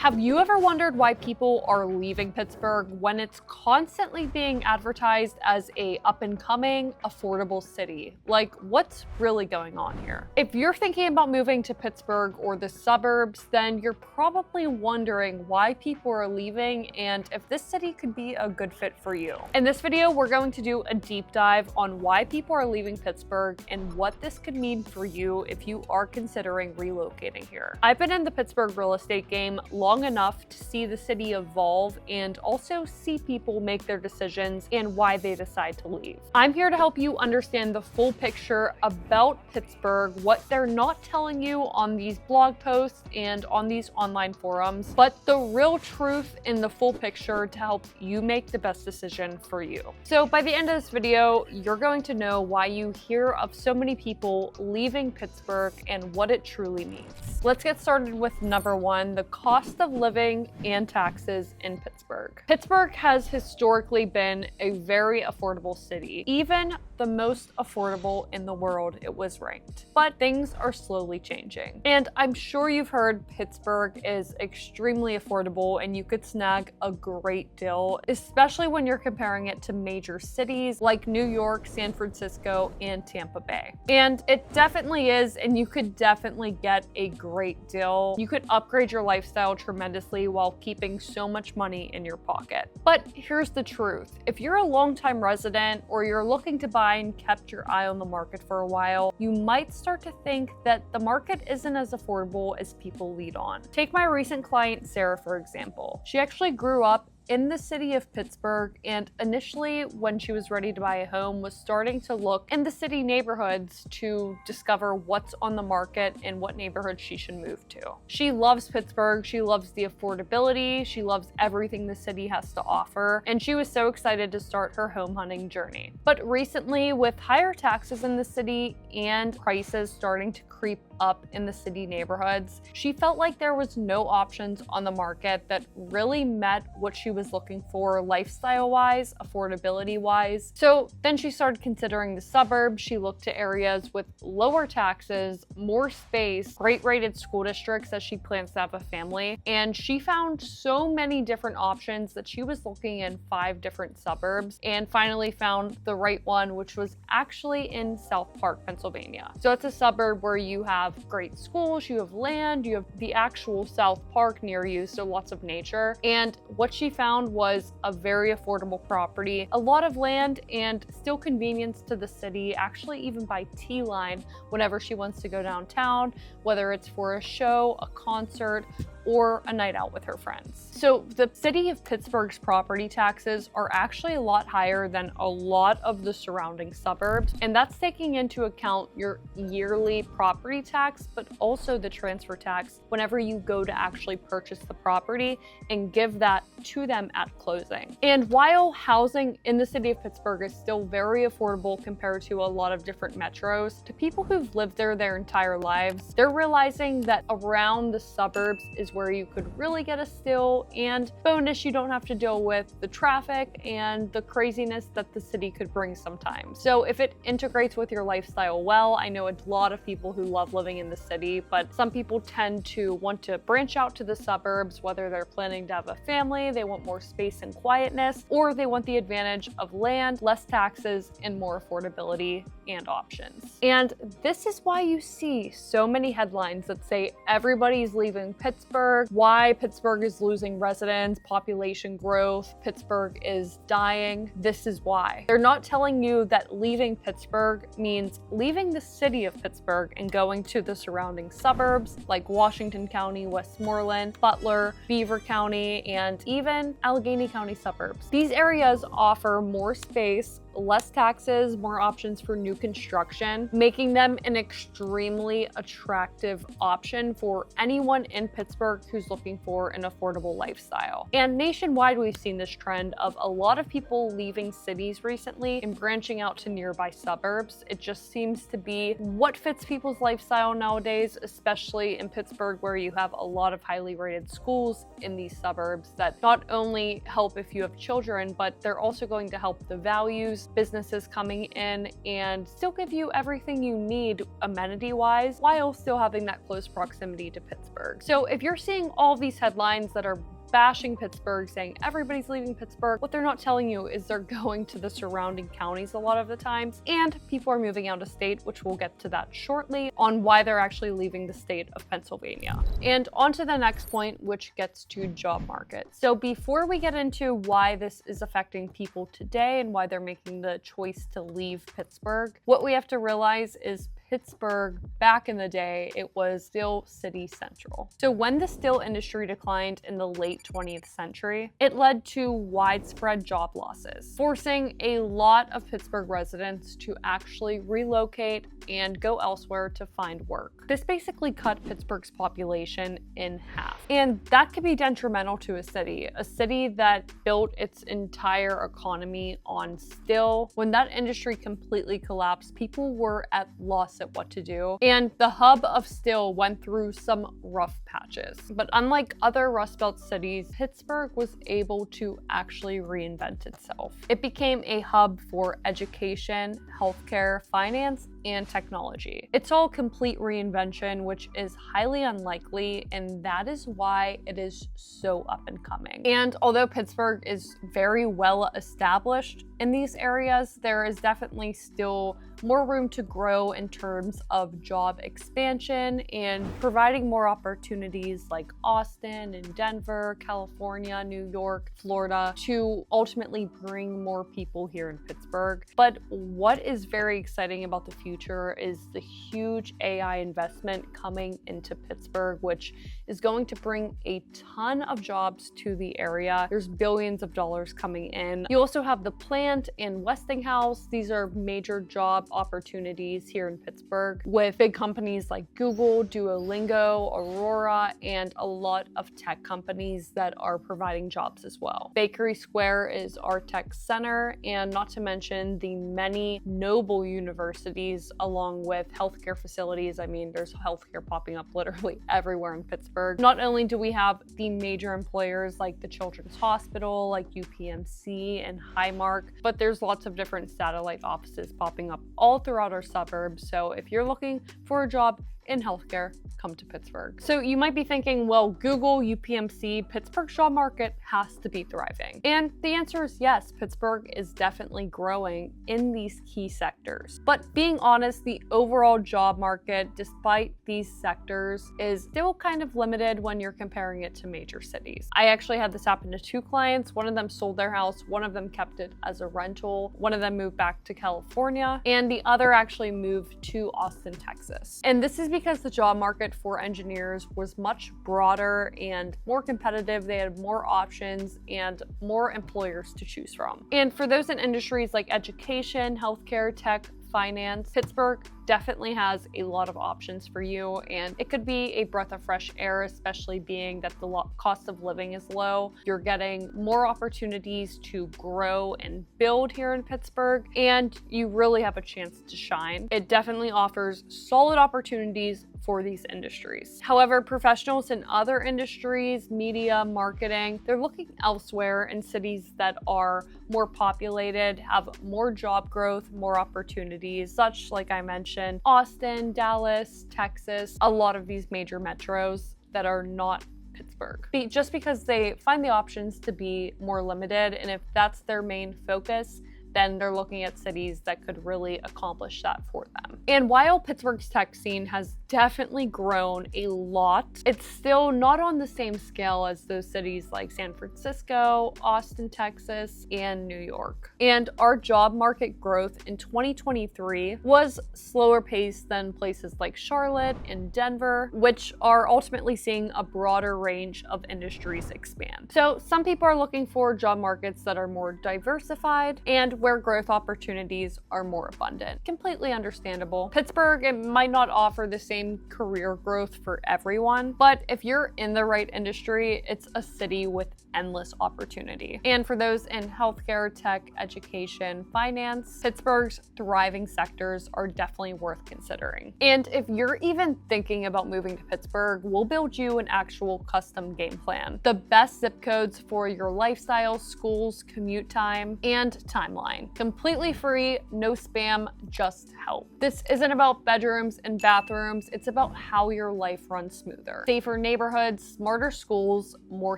Have you ever wondered why people are leaving Pittsburgh when it's constantly being advertised as a up-and-coming, affordable city? Like, what's really going on here? If you're thinking about moving to Pittsburgh or the suburbs, then you're probably wondering why people are leaving and if this city could be a good fit for you. In this video, we're going to do a deep dive on why people are leaving Pittsburgh and what this could mean for you if you are considering relocating here. I've been in the Pittsburgh real estate game long enough to see the city evolve and also see people make their decisions and why they decide to leave. I'm here to help you understand the full picture about Pittsburgh, what they're not telling you on these blog posts and on these online forums, but the real truth in the full picture to help you make the best decision for you. So by the end of this video, you're going to know why you hear of so many people leaving Pittsburgh and what it truly means. Let's get started with number one, the cost of living and taxes in Pittsburgh. Pittsburgh has historically been a very affordable city. Even the most affordable in the world, it was ranked. But things are slowly changing. And I'm sure you've heard Pittsburgh is extremely affordable and you could snag a great deal, especially when you're comparing it to major cities like New York, San Francisco, and Tampa Bay. And it definitely is, and you could definitely get a great deal. You could upgrade your lifestyle tremendously while keeping so much money in your pocket. But here's the truth. If you're a longtime resident or you're looking to buy and kept your eye on the market for a while, you might start to think that the market isn't as affordable as people lead on. Take my recent client, Sarah, for example. She actually grew up in the city of Pittsburgh, and initially when she was ready to buy a home was starting to look in the city neighborhoods to discover what's on the market and what neighborhoods she should move to. She loves Pittsburgh, she loves the affordability, she loves everything the city has to offer, and she was so excited to start her home hunting journey. But recently, with higher taxes in the city and prices starting to creep up in the city neighborhoods, she felt like there was no options on the market that really met what she was looking for lifestyle-wise, affordability-wise. So then she started considering the suburbs. She looked to areas with lower taxes, more space, great rated school districts as she plans to have a family. And she found so many different options that she was looking in 5 different suburbs and finally found the right one, which was actually in South Park, Pennsylvania. So it's a suburb where you have great schools, you have land, you have the actual South Park near you, so lots of nature. And what she found was a very affordable property, a lot of land, and still convenience to the city, actually even by T-line whenever she wants to go downtown, whether it's for a show, a concert, or a night out with her friends. So the city of Pittsburgh's property taxes are actually a lot higher than a lot of the surrounding suburbs, and that's taking into account your yearly property tax, but also the transfer tax whenever you go to actually purchase the property and give that to them at closing. And while housing in the city of Pittsburgh is still very affordable compared to a lot of different metros, to people who've lived there their entire lives, they're realizing that around the suburbs is where you could really get a steal, and bonus, you don't have to deal with the traffic and the craziness that the city could bring sometimes. So if it integrates with your lifestyle well, I know a lot of people who love living in the city, but some people tend to want to branch out to the suburbs, whether they're planning to have a family, they want more space and quietness, or they want the advantage of land, less taxes, and more affordability and options. And this is why you see so many headlines that say everybody's leaving Pittsburgh, why Pittsburgh is losing residents, population growth, Pittsburgh is dying. This is why. They're not telling you that leaving Pittsburgh means leaving the city of Pittsburgh and going to the surrounding suburbs like Washington County, Westmoreland, Butler, Beaver County, and even Allegheny County suburbs. These areas offer more space, less taxes, more options for new construction, making them an extremely attractive option for anyone in Pittsburgh who's looking for an affordable lifestyle. And nationwide, we've seen this trend of a lot of people leaving cities recently and branching out to nearby suburbs. It just seems to be what fits people's lifestyle nowadays, especially in Pittsburgh, where you have a lot of highly rated schools in these suburbs that not only help if you have children, but they're also going to help the values those businesses coming in and still give you everything you need amenity-wise while still having that close proximity to Pittsburgh. So if you're seeing all these headlines that are bashing Pittsburgh, saying everybody's leaving Pittsburgh, what they're not telling you is they're going to the surrounding counties a lot of the times, and people are moving out of state, which we'll get to that shortly on why they're actually leaving the state of Pennsylvania. And on to the next point, which gets to job market. So before we get into why this is affecting people today and why they're making the choice to leave Pittsburgh, what we have to realize is Pittsburgh, back in the day, it was still city central. So when the steel industry declined in the late 20th century, it led to widespread job losses, forcing a lot of Pittsburgh residents to actually relocate and go elsewhere to find work. This basically cut Pittsburgh's population in half. And that could be detrimental to a city that built its entire economy on steel. When that industry completely collapsed, people were at loss at what to do. And the hub of steel went through some rough patches. But unlike other Rust Belt cities, Pittsburgh was able to actually reinvent itself. It became a hub for education, healthcare, finance, and technology. It's all complete reinvention, which is highly unlikely, and that is why it is so up and coming. And although Pittsburgh is very well established in these areas, there is definitely still more room to grow in terms of job expansion and providing more opportunities like Austin and Denver, California, New York, Florida, to ultimately bring more people here in Pittsburgh. But what is very exciting about the future is the huge AI investment coming into Pittsburgh, which is going to bring a ton of jobs to the area. There's billions of dollars coming in. You also have the plant and Westinghouse. These are major job opportunities here in Pittsburgh with big companies like Google, Duolingo, Aurora, and a lot of tech companies that are providing jobs as well. Bakery Square is our tech center, and not to mention the many noble universities along with healthcare facilities. I mean, there's healthcare popping up literally everywhere in Pittsburgh. Not only do we have the major employers like the Children's Hospital, like UPMC and Highmark, but there's lots of different satellite offices popping up all throughout our suburbs. So if you're looking for a job in healthcare, come to Pittsburgh. So you might be thinking, well, Google, UPMC, Pittsburgh's job market has to be thriving. And the answer is yes, Pittsburgh is definitely growing in these key sectors. But being honest, the overall job market, despite these sectors, is still kind of limited when you're comparing it to major cities. I actually had this happen to two clients. One of them sold their house, one of them kept it as a rental, one of them moved back to California, and the other actually moved to Austin, Texas. And this is because the job market for engineers was much broader and more competitive. They had more options and more employers to choose from. And for those in industries like education, healthcare, tech, finance, Pittsburgh definitely has a lot of options for you, and it could be a breath of fresh air, especially being that the cost of living is low. You're getting more opportunities to grow and build here in Pittsburgh, and you really have a chance to shine. It definitely offers solid opportunities for these industries. However, professionals in other industries, media, marketing, they're looking elsewhere in cities that are more populated, have more job growth, more opportunities, such like I mentioned, Austin, Dallas, Texas, a lot of these major metros that are not Pittsburgh. Just because they find the options to be more limited, and if that's their main focus, then they're looking at cities that could really accomplish that for them. And while Pittsburgh's tech scene has definitely grown a lot, it's still not on the same scale as those cities like San Francisco, Austin, Texas, and New York. And our job market growth in 2023 was slower paced than places like Charlotte and Denver, which are ultimately seeing a broader range of industries expand. So some people are looking for job markets that are more diversified and where growth opportunities are more abundant. Completely understandable. Pittsburgh, it might not offer the same career growth for everyone, but if you're in the right industry, it's a city with endless opportunity. And for those in healthcare, tech, education, finance, Pittsburgh's thriving sectors are definitely worth considering. And if you're even thinking about moving to Pittsburgh, we'll build you an actual custom game plan. The best zip codes for your lifestyle, schools, commute time, and timeline. line. Completely free, no spam, just help. This isn't about bedrooms and bathrooms, it's about how your life runs smoother. Safer neighborhoods, smarter schools, more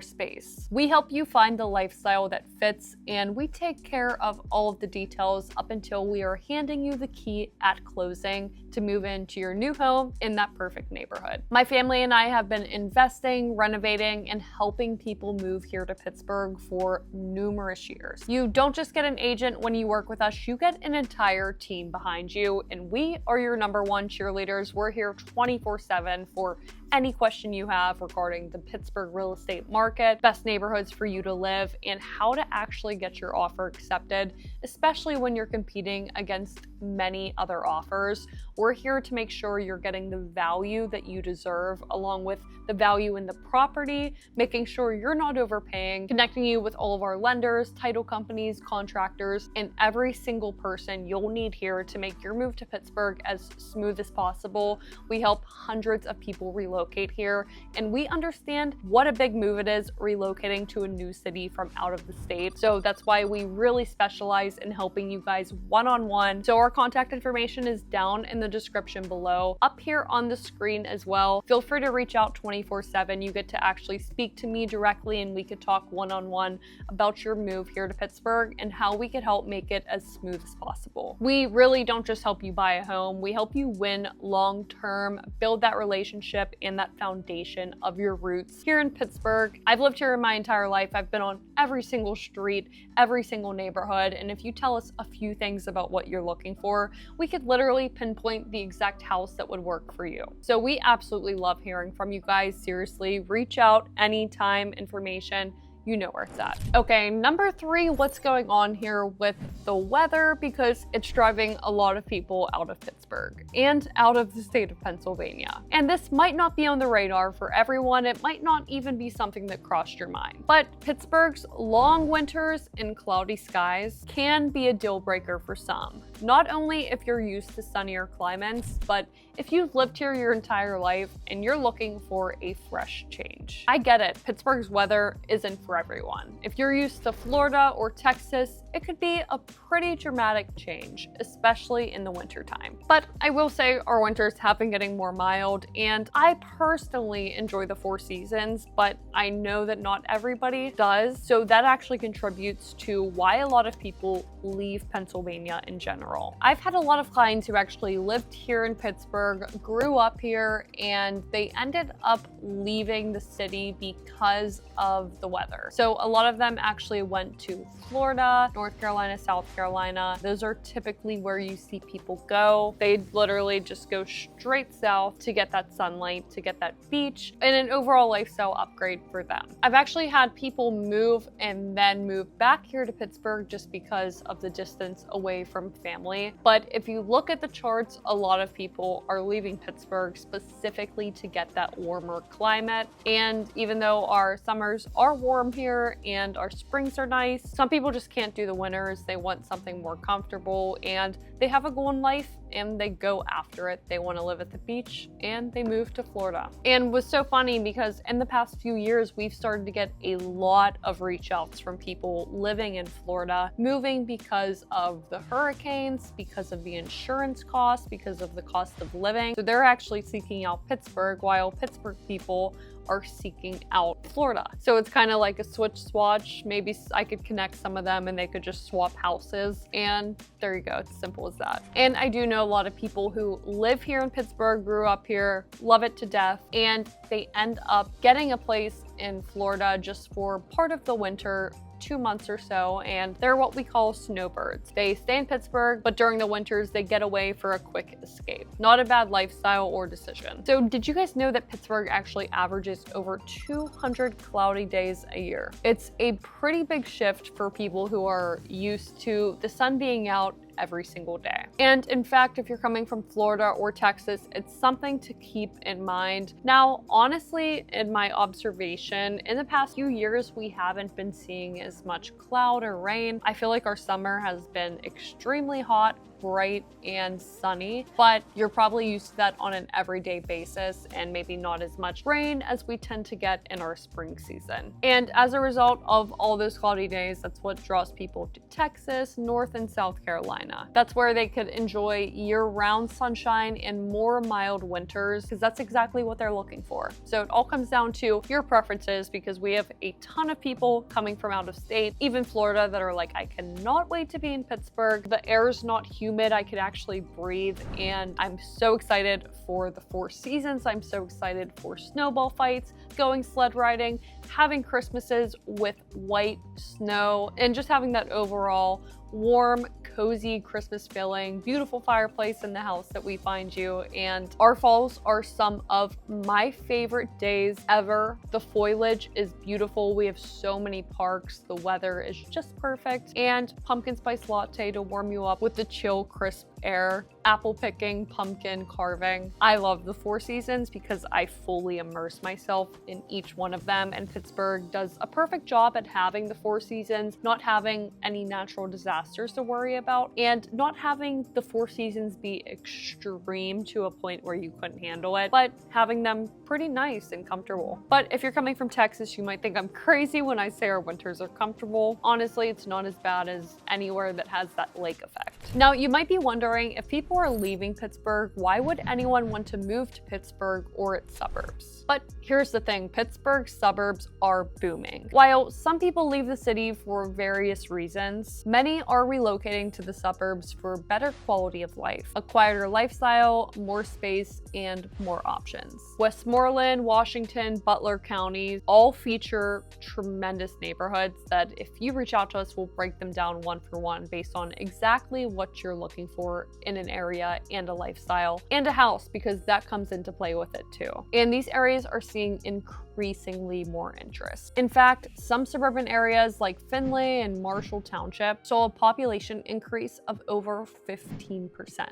space. We help you find the lifestyle that fits, and we take care of all of the details up until we are handing you the key at closing to move into your new home in that perfect neighborhood. My family and I have been investing, renovating, and helping people move here to Pittsburgh for numerous years. You don't just get an agent when you work with us, you get an entire team behind you, and we are your #1 cheerleaders. We're here 24/7 for any question you have regarding the Pittsburgh real estate market, best neighborhoods for you to live, and how to actually get your offer accepted, especially when you're competing against many other offers. We're here to make sure you're getting the value that you deserve, along with the value in the property, making sure you're not overpaying, connecting you with all of our lenders, title companies, contractors, and every single person you'll need here to make your move to Pittsburgh as smooth as possible. We help hundreds of people relocate here, and we understand what a big move it is relocating to a new city from out of the state. So that's why we really specialize in helping you guys one-on-one. So our contact information is down in the description below, up here on the screen as well. Feel free to reach out 24/7. You get to actually speak to me directly, and we could talk one-on-one about your move here to Pittsburgh and how we could help make it as smooth as possible. We really don't just help you buy a home, we help you win long-term, build that relationship and that foundation of your roots here in Pittsburgh. I've lived here my entire life. I've been on every single street, every single neighborhood, and if you tell us a few things about what you're looking for, we could literally pinpoint the exact house that would work for you. So we absolutely love hearing from you guys. Seriously, reach out anytime. Information, you know where it's at. Okay, #3, what's going on here with the weather, because it's driving a lot of people out of Pittsburgh and out of the state of Pennsylvania. And this might not be on the radar for everyone. It might not even be something that crossed your mind. But Pittsburgh's long winters and cloudy skies can be a deal breaker for some. Not only if you're used to sunnier climates, but if you've lived here your entire life and you're looking for a fresh change. I get it, Pittsburgh's weather isn't for everyone. If you're used to Florida or Texas, it could be a pretty dramatic change, especially in the wintertime. But I will say our winters have been getting more mild, and I personally enjoy the 4 seasons, but I know that not everybody does. So that actually contributes to why a lot of people leave Pennsylvania in general. I've had a lot of clients who actually lived here in Pittsburgh, grew up here, and they ended up leaving the city because of the weather. So a lot of them actually went to Florida, North Carolina, South Carolina. Those are typically where you see people go. They literally just go straight south to get that sunlight, to get that beach, and an overall lifestyle upgrade for them. I've actually had people move and then move back here to Pittsburgh just because of the distance away from family. But if you look at the charts, a lot of people are leaving Pittsburgh specifically to get that warmer climate. And even though our summers are warm here and our springs are nice, some people just can't do the winters. They want something more comfortable, and they have a goal in life and they go after it. They want to live at the beach and they move to Florida. And it was so funny because in the past few years, we've started to get a lot of reach outs from people living in Florida, moving because of the hurricanes, because of the insurance costs, because of the cost of living. So they're actually seeking out Pittsburgh, while Pittsburgh people are seeking out Florida. So it's kind of like a swatch. Maybe I could connect some of them and they could just swap houses, and there you go. It's simple as that. And I do know a lot of people who live here in Pittsburgh, grew up here, love it to death, and they end up getting a place in Florida just for part of the winter, 2 months or so, and they're what we call snowbirds. They stay in Pittsburgh, but during the winters, they get away for a quick escape. Not a bad lifestyle or decision. So did you guys know that Pittsburgh actually averages over 200 cloudy days a year? It's a pretty big shift for people who are used to the sun being out every single day. And in fact, if you're coming from Florida or Texas, it's something to keep in mind. Now, honestly, in my observation, in the past few years, we haven't been seeing as much cloud or rain. I feel like our summer has been extremely hot bright and sunny, but you're probably used to that on an everyday basis and maybe not as much rain as we tend to get in our spring season. And as a result of all those cloudy days, that's what draws people to Texas, North and South Carolina. That's where they could enjoy year-round sunshine and more mild winters, because that's exactly what they're looking for. So it all comes down to your preferences, because we have a ton of people coming from out of state, even Florida, that are like, I cannot wait to be in Pittsburgh. The air is not humid, I could actually breathe, and I'm so excited for the Four Seasons. I'm so excited for snowball fights, going sled riding, having Christmases with white snow, and just having that overall warm, cozy Christmas feeling, beautiful fireplace in the house that we find you. And our falls are some of my favorite days ever. The foliage is beautiful. We have so many parks. The weather is just perfect. And pumpkin spice latte to warm you up with the chill, crisp air, apple picking, pumpkin carving. I love the Four Seasons because I fully immerse myself in each one of them, and Pittsburgh does a perfect job at having the Four Seasons, not having any natural disasters to worry about, and not having the Four Seasons be extreme to a point where you couldn't handle it, but having them pretty nice and comfortable. But if you're coming from Texas, you might think I'm crazy when I say our winters are comfortable. Honestly, it's not as bad as anywhere that has that lake effect. Now, you might be wondering, if people are leaving Pittsburgh, why would anyone want to move to Pittsburgh or its suburbs? But here's the thing, Pittsburgh's suburbs are booming. While some people leave the city for various reasons, many are relocating to the suburbs for better quality of life, a quieter lifestyle, more space, and more options. Westmoreland, Washington, Butler counties all feature tremendous neighborhoods that, if you reach out to us, we'll break them down one for one based on exactly what you're looking for in an area and a lifestyle, and a house, because that comes into play with it too. And these areas are seeing increasingly more interest. In fact, some suburban areas like Findlay and Marshall Township saw a population increase of over 15%,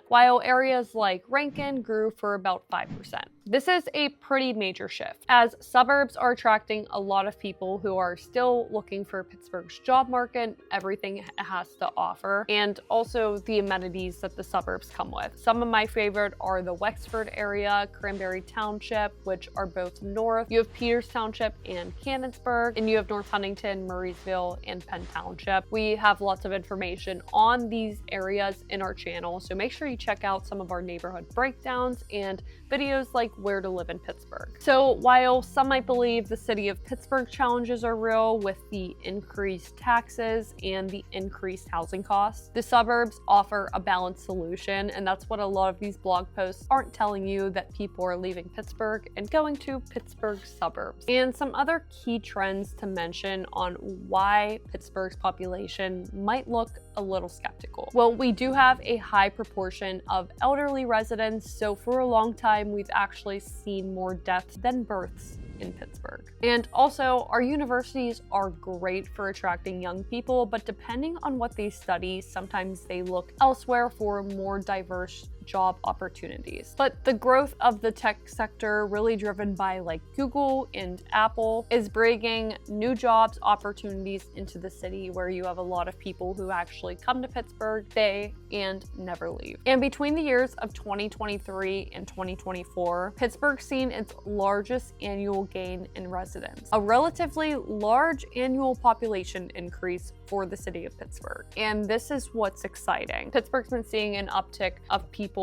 while areas like Rankin grew for about 5%. This is a pretty major shift, as suburbs are attracting a lot of people who are still looking for Pittsburgh's job market, everything it has to offer, and also the amenities that the suburbs come with. Some of my favorite are the Wexford area, Cranberry Township, which are both north. You have Peters Township and Canonsburg, and you have North Huntington, Murraysville, and Penn Township. We have lots of information on these areas in our channel, so make sure you check out some of our neighborhood breakdowns and videos like where to live in Pittsburgh. So while some might believe the city of Pittsburgh challenges are real with the increased taxes and the increased housing costs, the suburbs offer a balanced solution, and that's what a lot of these blog posts aren't telling you, that people are leaving Pittsburgh and going to Pittsburgh's suburbs. And some other key trends to mention on why Pittsburgh's population might look a little skeptical. Well, we do have a high proportion of elderly residents, so for a long time we've actually seen more deaths than births in Pittsburgh. And also, our universities are great for attracting young people, but depending on what they study, sometimes they look elsewhere for more diverse job opportunities. But the growth of the tech sector, really driven by like Google and Apple, is bringing new jobs opportunities into the city, where you have a lot of people who actually come to Pittsburgh, stay, and never leave. And between the years of 2023 and 2024, Pittsburgh's seen its largest annual gain in residents, a relatively large annual population increase for the city of Pittsburgh. And this is what's exciting. Pittsburgh's been seeing an uptick of people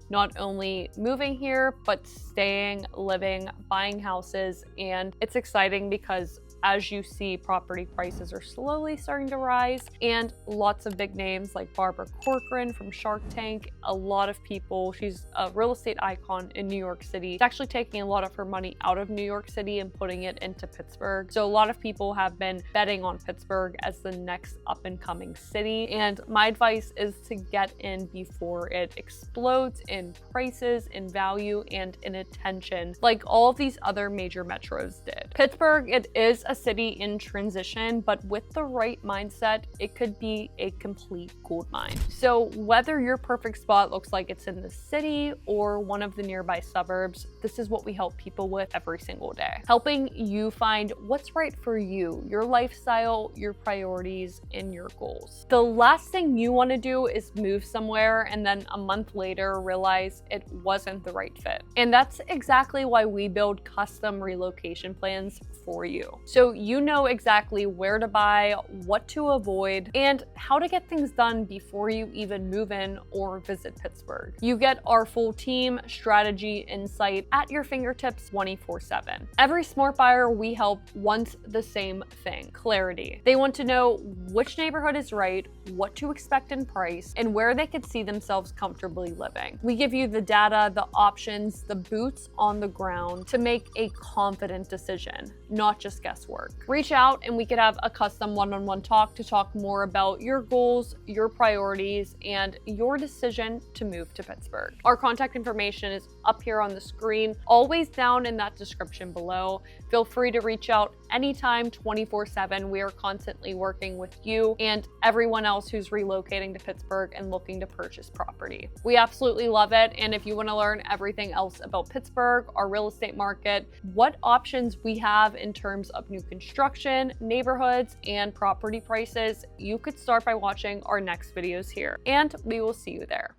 not only moving here, but staying, living, buying houses. And it's exciting because, as you see, property prices are slowly starting to rise, and lots of big names like Barbara Corcoran from Shark Tank, a lot of people, she's a real estate icon in New York City. She's actually taking a lot of her money out of New York City and putting it into Pittsburgh. So a lot of people have been betting on Pittsburgh as the next up and coming city. And my advice is to get in before it explodes in prices, in value, and in attention, like all of these other major metros did. Pittsburgh, it is a city in transition, but with the right mindset, it could be a complete gold mine. So whether your perfect spot looks like it's in the city or one of the nearby suburbs, this is what we help people with every single day, helping you find what's right for you, your lifestyle, your priorities, and your goals. The last thing you want to do is move somewhere and then a month later realize it wasn't the right fit. And that's exactly why we build custom relocation plans for you. So you know exactly where to buy, what to avoid, and how to get things done before you even move in or visit Pittsburgh. You get our full team, strategy, insight at your fingertips 24/7. Every smart buyer we help wants the same thing: clarity. They want to know which neighborhood is right, what to expect in price, and where they could see themselves comfortably living. We give you the data, the options, the boots on the ground to make a confident decision, not just guesswork. Reach out and we could have a custom one-on-one talk to talk more about your goals, your priorities, and your decision to move to Pittsburgh. Our contact information is up here on the screen, always down in that description below. Feel free to reach out anytime, 24/7. We are constantly working with you and everyone else who's relocating to Pittsburgh and looking to purchase property. We absolutely love it. And if you want to learn everything else about Pittsburgh, our real estate market, what options we have in terms of new construction, neighborhoods, and property prices, you could start by watching our next videos here. And we will see you there.